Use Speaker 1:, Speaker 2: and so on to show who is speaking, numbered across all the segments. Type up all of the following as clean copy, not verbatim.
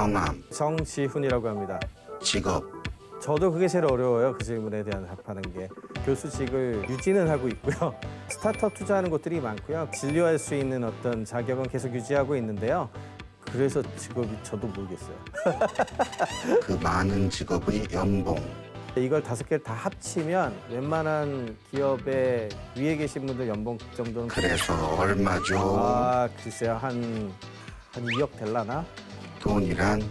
Speaker 1: 성함,
Speaker 2: 정지훈이라고 합니다.
Speaker 1: 직업,
Speaker 2: 저도 그게 제일 어려워요. 그 질문에 대한 답하는 게. 교수직을 유지는 하고 있고요. 스타트업 투자하는 곳들이 많고요. 진료할 수 있는 어떤 자격은 계속 유지하고 있는데요. 그래서 직업이 저도 모르겠어요.
Speaker 1: 그 많은 직업의 연봉,
Speaker 2: 이걸 5개를 다 합치면 웬만한 기업의 위에 계신 분들 연봉 정도는
Speaker 1: 그래서 얼마죠?
Speaker 2: 글쎄요. 한 2억 될라나?
Speaker 1: 돈이란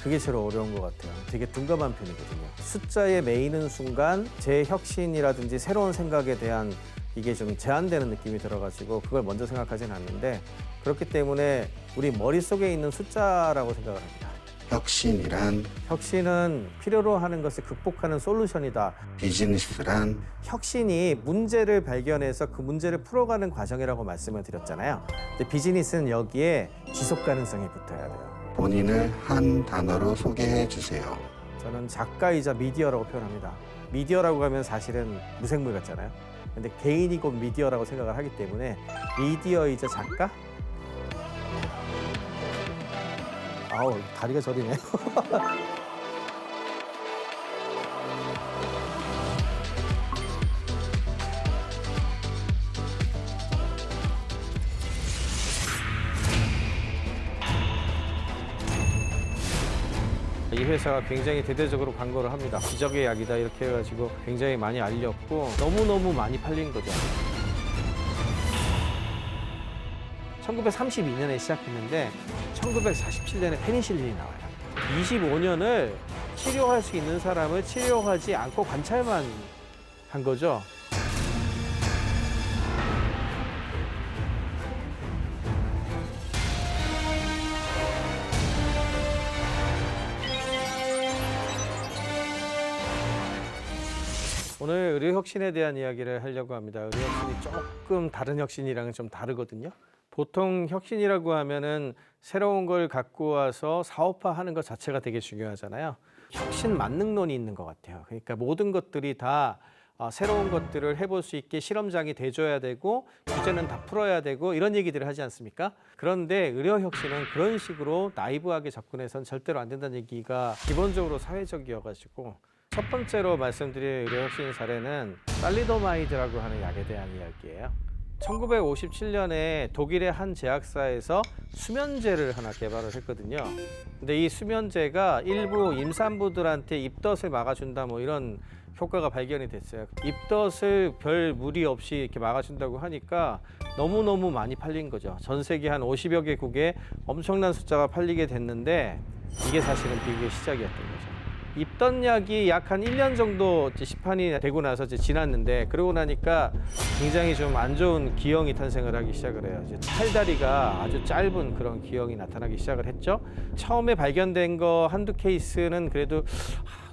Speaker 2: 그게 제일 어려운 것 같아요. 되게 둔감한 편이거든요. 숫자에 매이는 순간 제 혁신이라든지 새로운 생각에 대한 이게 좀 제한되는 느낌이 들어가지고 그걸 먼저 생각하진 않는데 그렇기 때문에 우리 머릿속에 있는 숫자라고 생각을 합니다.
Speaker 1: 혁신이란
Speaker 2: 혁신은 필요로 하는 것을 극복하는 솔루션이다.
Speaker 1: 비즈니스란
Speaker 2: 혁신이 문제를 발견해서 그 문제를 풀어가는 과정이라고 말씀을 드렸잖아요. 근데 비즈니스는 여기에 지속 가능성이 붙어야 돼요.
Speaker 1: 본인을 한 단어로 소개해 주세요.
Speaker 2: 저는 작가이자 미디어라고 표현합니다. 미디어라고 하면 사실은 무생물 같잖아요. 근데 개인이 곧 미디어라고 생각을 하기 때문에 미디어이자 작가? 아우, 다리가 저리네. 이 회사가 굉장히 대대적으로 광고를 합니다. 기적의 약이다 이렇게 해가지고 굉장히 많이 알렸고 너무너무 많이 팔린 거죠. 1932년에 시작했는데 1947년에 페니실린이 나와요. 25년을 치료할 수 있는 사람을 치료하지 않고 관찰만 한 거죠. 오늘 의료혁신에 대한 이야기를 하려고 합니다. 의료혁신이 조금 다른 혁신이랑은 좀 다르거든요. 보통 혁신이라고 하면은 새로운 걸 갖고 와서 사업화하는 것 자체가 되게 중요하잖아요. 혁신 만능론이 있는 것 같아요. 그러니까 모든 것들이 다 새로운 것들을 해볼 수 있게 실험장이 돼줘야 되고 규제는 다 풀어야 되고 이런 얘기들을 하지 않습니까? 그런데 의료혁신은 그런 식으로 나이브하게 접근해서는 절대로 안 된다는 얘기가 기본적으로 사회적이어가지고 첫 번째로 말씀드릴 의료혁신 사례는 살리도마이드라고 하는 약에 대한 이야기예요. 1957년에 독일의 한 제약사에서 수면제를 하나 개발을 했거든요. 근데 이 수면제가 일부 임산부들한테 입덧을 막아준다 뭐 이런 효과가 발견이 됐어요. 입덧을 별 무리 없이 이렇게 막아준다고 하니까 너무너무 많이 팔린 거죠. 전 세계 한 50여 개국에 엄청난 숫자가 팔리게 됐는데 이게 사실은 비극의 시작이었던 거죠. 입덧약이 약 한 1년 정도 시판이 되고 나서 지났는데 그러고 나니까 굉장히 좀 안 좋은 기형이 탄생을 하기 시작을 해요. 이제 팔다리가 아주 짧은 그런 기형이 나타나기 시작을 했죠. 처음에 발견된 거 한두 케이스는 그래도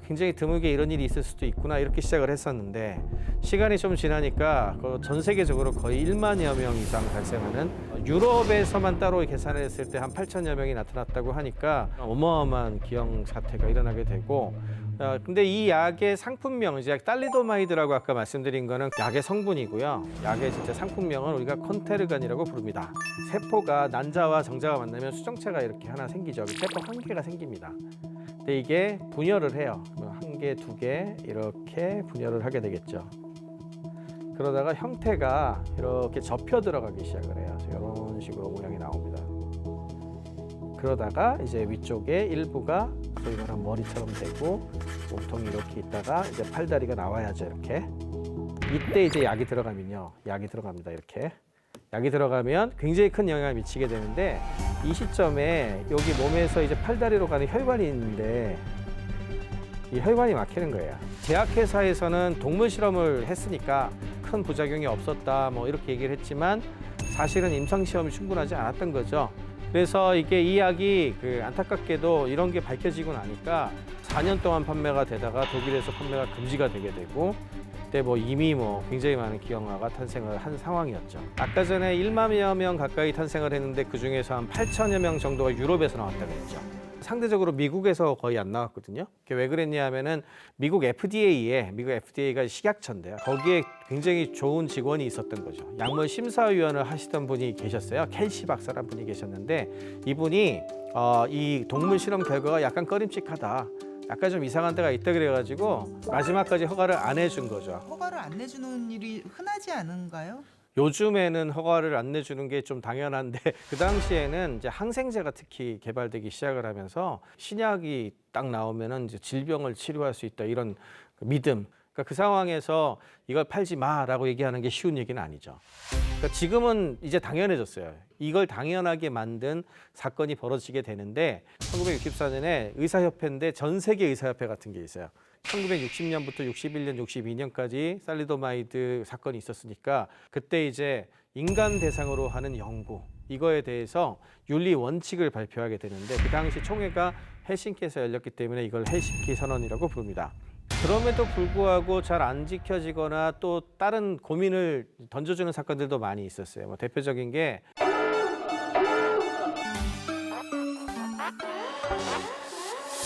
Speaker 2: 굉장히 드물게 이런 일이 있을 수도 있구나 이렇게 시작을 했었는데 시간이 좀 지나니까 전 세계적으로 거의 1만여 명 이상 발생하는 유럽에서만 따로 계산을 했을 때 한 8천여 명이 나타났다고 하니까 어마어마한 기형 사태가 일어나게 되고 근데 이 약의 상품명 이제 딸리도마이드라고 아까 말씀드린 거는 약의 성분이고요. 약의 진짜 상품명은 우리가 콘테르간이라고 부릅니다. 세포가 난자와 정자가 만나면 수정체가 이렇게 하나 생기죠. 세포 한 개가 생깁니다. 근데 이게 분열을 해요. 한 개, 두 개 이렇게 분열을 하게 되겠죠. 그러다가 형태가 이렇게 접혀 들어가기 시작을 해요. 이런 식으로 모양이 나옵니다. 그러다가 이제 위쪽에 일부가 소위 말하는 머리처럼 되고 몸통이 이렇게 있다가 이제 팔다리가 나와야죠. 이렇게. 이때 이제 약이 들어가면요. 약이 들어갑니다. 이렇게. 약이 들어가면 굉장히 큰 영향을 미치게 되는데 이 시점에 여기 몸에서 이제 팔다리로 가는 혈관이 있는데 이 혈관이 막히는 거예요. 제약회사에서는 동물 실험을 했으니까 큰 부작용이 없었다 뭐 이렇게 얘기를 했지만 사실은 임상 시험이 충분하지 않았던 거죠. 그래서 이게 이 약이 안타깝게도 이런 게 밝혀지고 나니까 4년 동안 판매가 되다가 독일에서 판매가 금지가 되게 되고 그때 이미 굉장히 많은 기형아가 탄생을 한 상황이었죠. 아까 전에 1만여 명 가까이 탄생을 했는데 그 중에서 한 8천여 명 정도가 유럽에서 나왔다고 했죠. 상대적으로 미국에서 거의 안 나왔거든요. 그게 왜 그랬냐면은 미국 FDA가 식약처인데요. 거기에 굉장히 좋은 직원이 있었던 거죠. 약물 심사위원을 하시던 분이 계셨어요. 켈시 박사라는 분이 계셨는데 이분이 이 동물 실험 결과가 약간 꺼림칙하다. 약간 좀 이상한 데가 있다 그래가지고 마지막까지 허가를 안 해준 거죠.
Speaker 3: 허가를 안 내주는 일이 흔하지 않은가요?
Speaker 2: 요즘에는 허가를 안 내주는 게 좀 당연한데 그 당시에는 이제 항생제가 특히 개발되기 시작을 하면서 신약이 딱 나오면은 이제 질병을 치료할 수 있다 이런 믿음. 그러니까 그 상황에서 이걸 팔지 마라고 얘기하는 게 쉬운 얘기는 아니죠. 그러니까 지금은 이제 당연해졌어요. 이걸 당연하게 만든 사건이 벌어지게 되는데 1964년에 의사협회인데 전 세계 의사협회 같은 게 있어요. 1960년부터 61년, 62년까지 살리도마이드 사건이 있었으니까 그때 이제 인간 대상으로 하는 연구 이거에 대해서 윤리 원칙을 발표하게 되는데 그 당시 총회가 헬싱키에서 열렸기 때문에 이걸 헬싱키 선언이라고 부릅니다. 그럼에도 불구하고 잘 안 지켜지거나 또 다른 고민을 던져주는 사건들도 많이 있었어요. 뭐 대표적인 게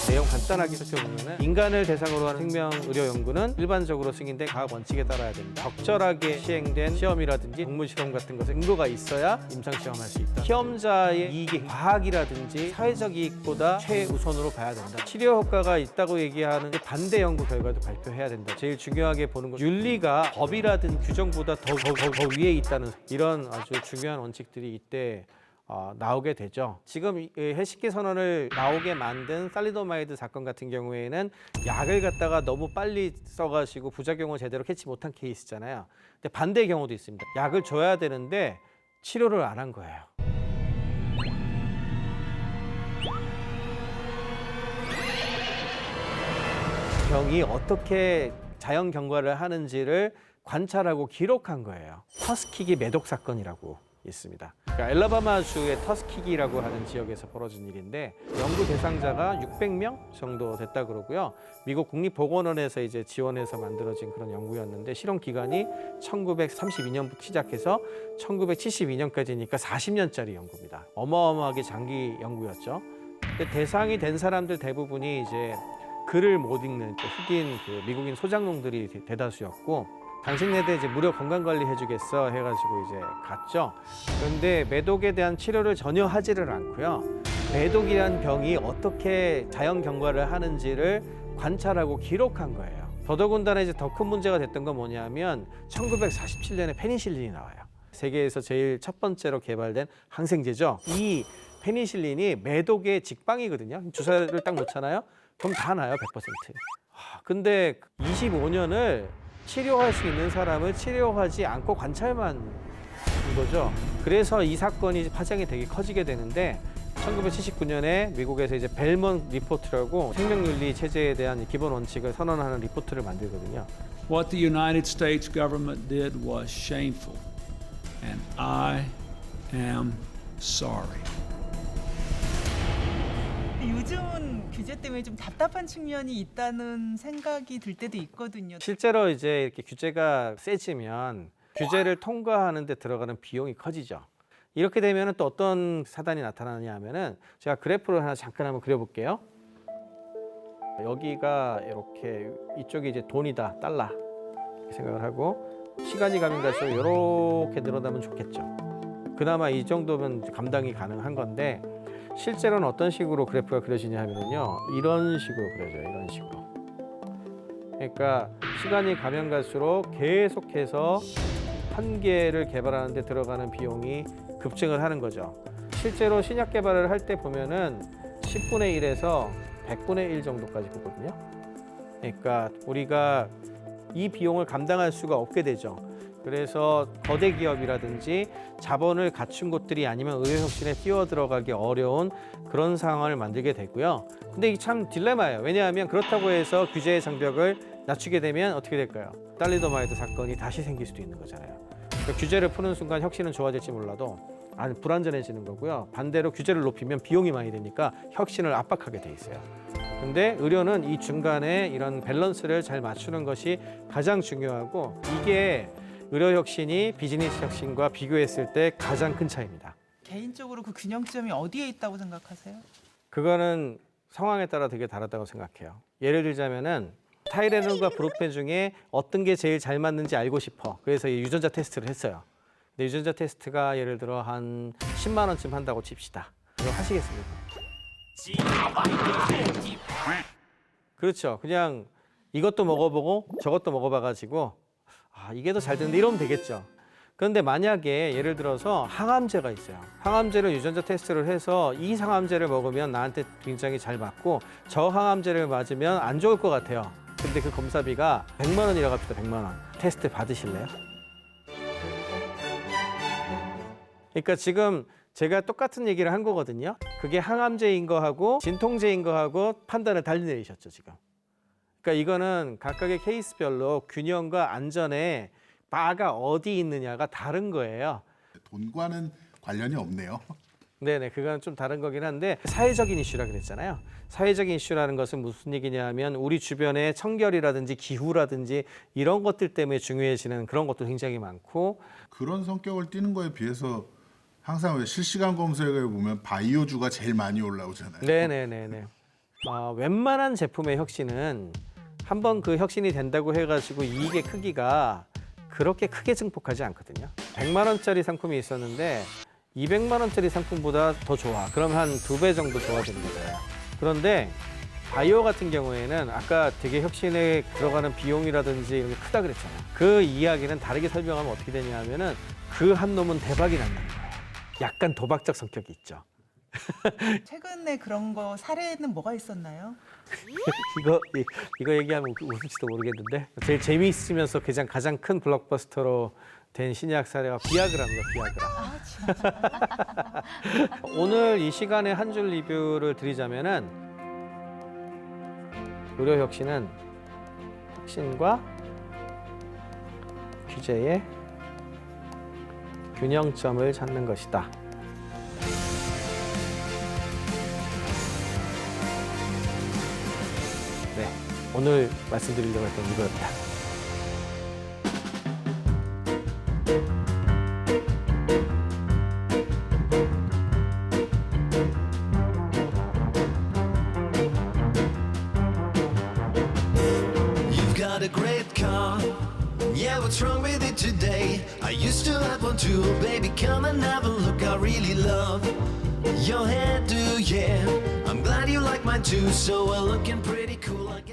Speaker 2: 내용 간단하게 살펴보면 인간을 대상으로 하는 생명의료 연구는 일반적으로 승인된 과학 원칙에 따라야 된다. 적절하게 시행된 시험이라든지 동물 실험 같은 것에 근거가 있어야 임상 시험할 수 있다. 시험자의 이익이 과학이라든지 사회적 이익보다 최우선으로 봐야 된다. 치료 효과가 있다고 얘기하는 반대 연구 결과도 발표해야 된다. 제일 중요하게 보는 건 윤리가 법이라든 규정보다 더 위에 있다는 이런 아주 중요한 원칙들이 이때 나오게 되죠. 지금 헬싱키 선언을 나오게 만든 살리도마이드 사건 같은 경우에는 약을 갖다가 너무 빨리 써가지고 부작용을 제대로 캐치 못한 케이스잖아요. 근데 반대의 경우도 있습니다. 약을 줘야 되는데 치료를 안 한 거예요. 병이 어떻게 자연 경과를 하는지를 관찰하고 기록한 거예요. 터스키기 매독 사건이라고 있습니다. 그러니까 엘라바마주의 터스키기라고 하는 지역에서 벌어진 일인데 연구 대상자가 600명 정도 됐다 그러고요. 미국 국립보건원에서 이제 지원해서 만들어진 그런 연구였는데 실험 기간이 1932년부터 시작해서 1972년까지니까 40년짜리 연구입니다. 어마어마하게 장기 연구였죠. 근데 대상이 된 사람들 대부분이 이제 글을 못 읽는 흑인 미국인 소장농들이 대다수였고 당신네들 이제 무료 건강관리 해주겠어 해가지고 이제 갔죠. 그런데 매독에 대한 치료를 전혀 하지를 않고요. 매독이란 병이 어떻게 자연 경과를 하는지를 관찰하고 기록한 거예요. 더더군다나 이제 더 큰 문제가 됐던 건 뭐냐면 1947년에 페니실린이 나와요. 세계에서 제일 첫 번째로 개발된 항생제죠. 이 페니실린이 매독의 직방이거든요. 주사를 딱 놓잖아요. 그럼 다 나요, 100%. 근데 25년을 치료할 수 있는 사람을 치료하지 않고 관찰만 한 거죠. 그래서 이 사건이 파장이 되게 커지게 되는데 1979년에 미국에서 이제 벨먼 리포트라고 생명윤리 체제에 대한 기본 원칙을 선언하는 리포트를 만들거든요.
Speaker 4: What the United States government did was shameful, and I am sorry.
Speaker 3: 요즘은 규제 때문에 좀 답답한 측면이 있다는 생각이 들 때도 있거든요.
Speaker 2: 실제로 이제 이렇게 규제가 세지면 규제를 통과하는 데 들어가는 비용이 커지죠. 이렇게 되면 또 어떤 사단이 나타나냐 하면은 제가 그래프를 하나 잠깐 한번 그려볼게요. 여기가 이렇게 이쪽이 이제 돈이다, 달러 이렇게 생각을 하고 시간이 가면 갈수록 이렇게 늘어나면 좋겠죠. 그나마 이 정도면 감당이 가능한 건데 실제로는 어떤 식으로 그래프가 그려지냐 하면요, 이런 식으로 그려져요. 이런 식으로. 그러니까 시간이 가면 갈수록 계속해서 한 개를 개발하는 데 들어가는 비용이 급증을 하는 거죠. 실제로 신약 개발을 할 때 보면은 10분의 1에서 100분의 1 정도까지 보거든요. 그러니까 우리가 이 비용을 감당할 수가 없게 되죠. 그래서 거대 기업이라든지 자본을 갖춘 곳들이 아니면 의료혁신에 뛰어들어가기 어려운 그런 상황을 만들게 되고요. 근데 이게 참 딜레마예요. 왜냐하면 그렇다고 해서 규제의 장벽을 낮추게 되면 어떻게 될까요? 살리도마이드 사건이 다시 생길 수도 있는 거잖아요. 그러니까 규제를 푸는 순간 혁신은 좋아질지 몰라도 불안전해지는 거고요. 반대로 규제를 높이면 비용이 많이 되니까 혁신을 압박하게 돼 있어요. 근데 의료는 이 중간에 이런 밸런스를 잘 맞추는 것이 가장 중요하고 이게 의료혁신이 비즈니스 혁신과 비교했을 때 가장 큰 차이입니다.
Speaker 3: 개인적으로 그 균형점이 어디에 있다고 생각하세요?
Speaker 2: 그거는 상황에 따라 되게 다르다고 생각해요. 예를 들자면은 타이레놀과 브루펜 중에 어떤 게 제일 잘 맞는지 알고 싶어. 그래서 이 유전자 테스트를 했어요. 근데 유전자 테스트가 예를 들어 한 10만 원쯤 한다고 칩시다. 이거 하시겠습니까? 그렇죠. 그냥 이것도 먹어보고 저것도 먹어봐가지고 이게 더 잘 되는데 이러면 되겠죠. 그런데 만약에 예를 들어서 항암제가 있어요. 항암제를 유전자 테스트를 해서 이 항암제를 먹으면 나한테 굉장히 잘 맞고 저 항암제를 맞으면 안 좋을 것 같아요. 근데 그 검사비가 100만 원이라고 합시다. 100만 원. 테스트 받으실래요? 그러니까 지금 제가 똑같은 얘기를 한 거거든요. 그게 항암제인 거하고 진통제인 거하고 판단을 달리 내리셨죠, 지금. 그러니까 이거는 각각의 케이스별로 균형과 안전에 바가 어디 있느냐가 다른 거예요.
Speaker 5: 돈과는 관련이 없네요.
Speaker 2: 네네, 그건 좀 다른 거긴 한데 사회적인 이슈라 그랬잖아요. 사회적인 이슈라는 것은 무슨 얘기냐면 우리 주변의 청결이라든지 기후라든지 이런 것들 때문에 중요해지는 그런 것도 굉장히 많고
Speaker 5: 그런 성격을 띠는 거에 비해서 항상 왜 실시간 검색에 보면 바이오주가 제일 많이 올라오잖아요.
Speaker 2: 네네네네. 웬만한 제품의 혁신은 한번 그 혁신이 된다고 해가지고 이익의 크기가 그렇게 크게 증폭하지 않거든요. 100만 원짜리 상품이 있었는데 200만 원짜리 상품보다 더 좋아. 그럼 한 2배 정도 좋아집니다. 그런데 바이오 같은 경우에는 아까 되게 혁신에 들어가는 비용이라든지 이런 게 크다 그랬잖아요. 그 이야기는 다르게 설명하면 어떻게 되냐 하면은 그 한 놈은 대박이 난다는 거예요. 약간 도박적 성격이 있죠.
Speaker 3: 최근에 그런 거 사례는 뭐가 있었나요?
Speaker 2: 이거 얘기하면 웃을지도 모르겠는데 제일 재미있으면서 가장 큰 블록버스터로 된 신약 사례가 비아그라입니다. 비아그라. 오늘 이 시간에 한 줄 리뷰를 드리자면은 의료 혁신은 혁신과 규제의 균형점을 찾는 것이다. 네, 오늘 말씀드리려고 했던 이거입니다.
Speaker 6: You've got a great car. Yeah, what's wrong with it today? I used to have one too, baby. Come and have a look. I really love your hairdo, yeah. I'm glad you like mine too, so we're looking pretty cool. I guess